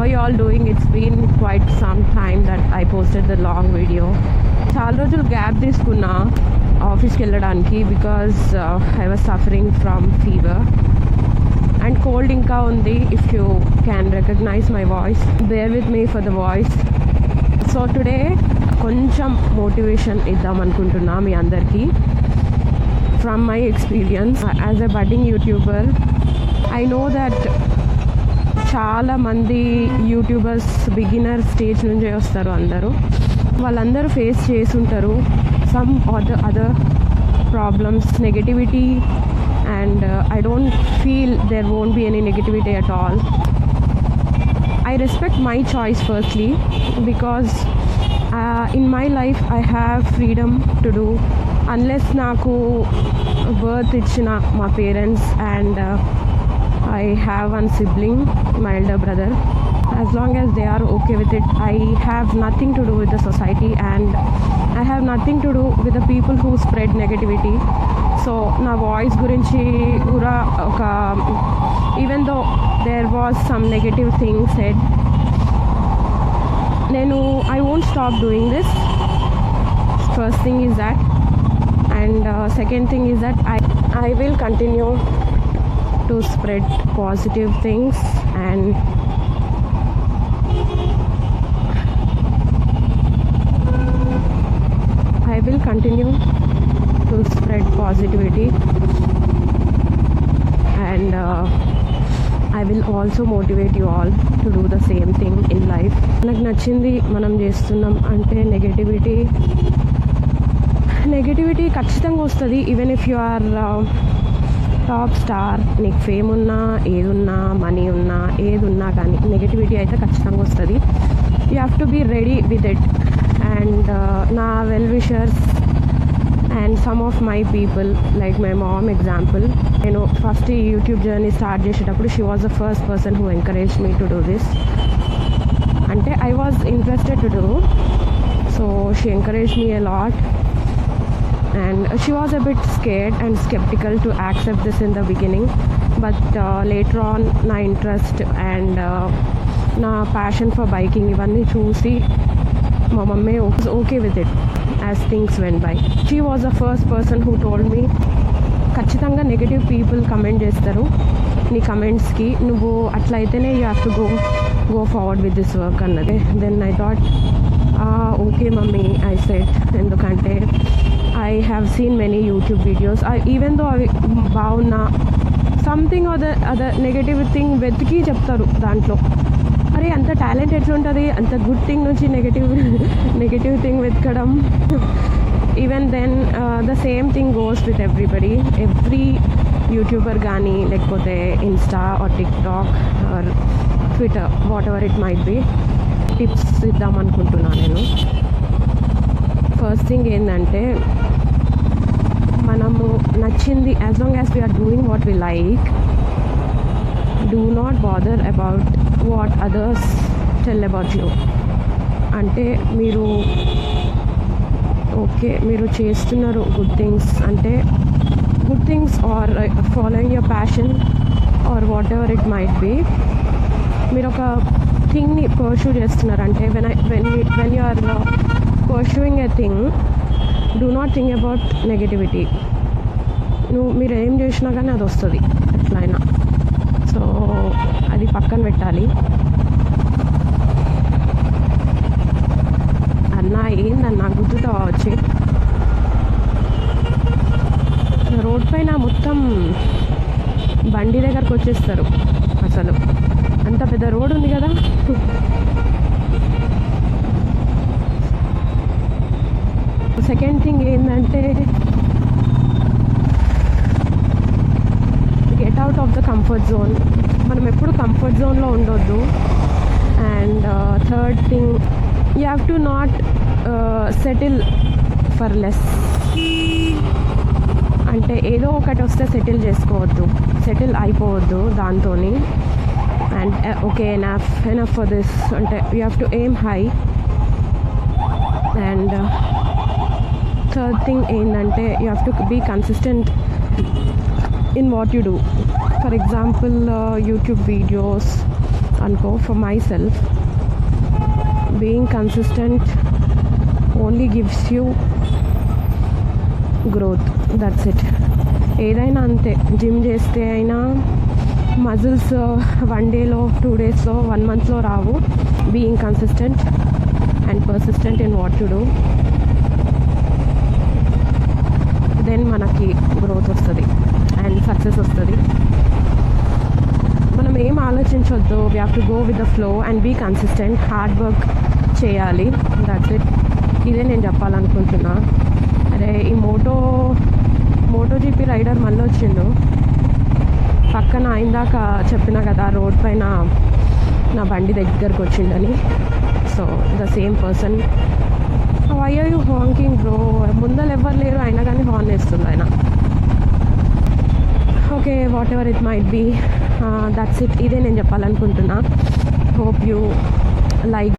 are you all doing? It's been quite some time that I posted the long video. చాలా రోజులు gap తీసుకున్నా ఆఫీస్కి వెళ్ళడానికి because I was suffering from fever and cold ఇంకా ఉంది. If you can recognize my voice, bear with me for the voice. So today కొంచెం motivation ఇద్దాం అనుకుంటున్నా మీ అందరికీ. From my experience as a budding YouTuber, I know that చాలామంది YouTubers beginner stage నుంచే వస్తారు. వాళ్ళందరూ ఫేస్ చేసి ఉంటారు some other problems, negativity, and I don't feel there won't be any negativity at all. I respect my choice firstly because in my life I have freedom to do unless naku birth ichina my parents and I have one sibling, my elder brother. As long as they are okay with it, I have nothing to do with the society and I have nothing to do with the people who spread negativity. So na voice gurinchi ura oka, even though there was some negative things said, I won't stop doing this. First thing is that, and second thing is that I will continue to spread positive things and I will continue to spread positivity and I will also motivate you all to do the same thing in life. నాకు నచ్చింది మనం చేస్తున్నాం అంటే negativity ఖచ్చితంగా వస్తుంది. Even if you are top star, నీకు fame ఉన్నా, ఏదున్నా, మనీ ఉన్నా, ఏదున్నా కానీ నెగటివిటీ అయితే ఖచ్చితంగా వస్తుంది. You have to be ready with it. And నా well wishers and some of my people like my mom example, నేను ఫస్ట్ ఈ యూట్యూబ్ జర్నీ స్టార్ట్ చేసేటప్పుడు she was the first person who encouraged me to do this. అంటే I was interested to do, so she encouraged me a lot. And she was a bit scared and skeptical to accept this in the beginning, but later on na interest and na passion for biking ivanni chusi ma mummy was okay with it as things went by. She was the first person who told me ఖచ్చితంగా negative people comment చేస్తారు, నీ కమెంట్స్కి నువ్వు అట్లా అయితేనే you have to go forward with this work అన్నది. Then I thought okay mummy, I said, ఎందుకంటే I have seen many YouTube videos. Even though అవి బాగున్నా సంథింగ్ అదర్ నెగటివ్ థింగ్ వెతికి చెప్తారు దాంట్లో. అరే అంత టాలెంట్ ఎట్లుంటుంది, అంత గుడ్ థింగ్ నుంచి నెగటివ్ థింగ్ వెతకడం. Even then the same thing goes with everybody, every YouTuber కానీ లేకపోతే Insta or TikTok or Twitter, whatever it might be. Tips ఇద్దాం అనుకుంటున్నాను నేను. ఫస్ట్ థింగ్ ఏంటంటే మనము నచ్చింది, as long as we're doing what we like, do not bother about what others tell about you. అంటే మీరు మీరు చేస్తున్నారు గుడ్ థింగ్స్, అంటే good things or following your passion or whatever it might be. మీరు ఒక థింగ్ని pursue చేస్తున్నారంటే when you are pursuing a thing, do not think about negativity. మీరు ఏం చేసినా కానీ అది వస్తుంది ఎట్లయినా. సో అది పక్కన పెట్టాలి. అన్నా ఏందన్నా గుర్తుతో వచ్చి రోడ్ పైన మొత్తం బండి దగ్గరకు వచ్చేస్తారు. అసలు అంత పెద్ద రోడ్ ఉంది కదా. సెకండ్ థింగ్ ఏంటంటే get out of the comfort zone. మనం ఎప్పుడు కంఫర్ట్ జోన్లో ఉండొద్దు. And third thing, you have to not settle for less. అంటే ఏదో ఒకటి వస్తే సెటిల్ అయిపోవద్దు దాంతో. And okay, enough for this అంటే you have to aim high. And third thing ఏంటంటే you have to be consistent in what you do. For example YouTube videos అనుకో. For మై సెల్ఫ్ being consistent only gives you growth. That's it. ఏదైనా అంతే. Gym చేస్తే అయినా muscles 1 డేలో 2 డేస్లో 1 మంత్లో రావు. Being consistent and persistent in what to do, then మనకి గ్రోత్ వస్తుంది అండ్ సక్సెస్ వస్తుంది. మనం ఏం ఆలోచించవద్దు. We have to go with the flow and be consistent. Hard work చేయాలి. That's it. ఇదే నేను చెప్పాలనుకుంటున్నా. అరే ఈ మోటోజీపీ రైడర్ మళ్ళీ వచ్చిండు పక్కన. ఇందాక చెప్పిన కదా రోడ్ పైన నా బండి దగ్గరకు వచ్చిండని. So the same person. Why are you honking bro? ముందర ఎవ్వరు లేరు అయినా కానీ హార్న్ వేస్తుంది ఆయన. Okay, whatever it might be. That's it. ఇదే నేను చెప్పాలనుకుంటున్నా. Hope you like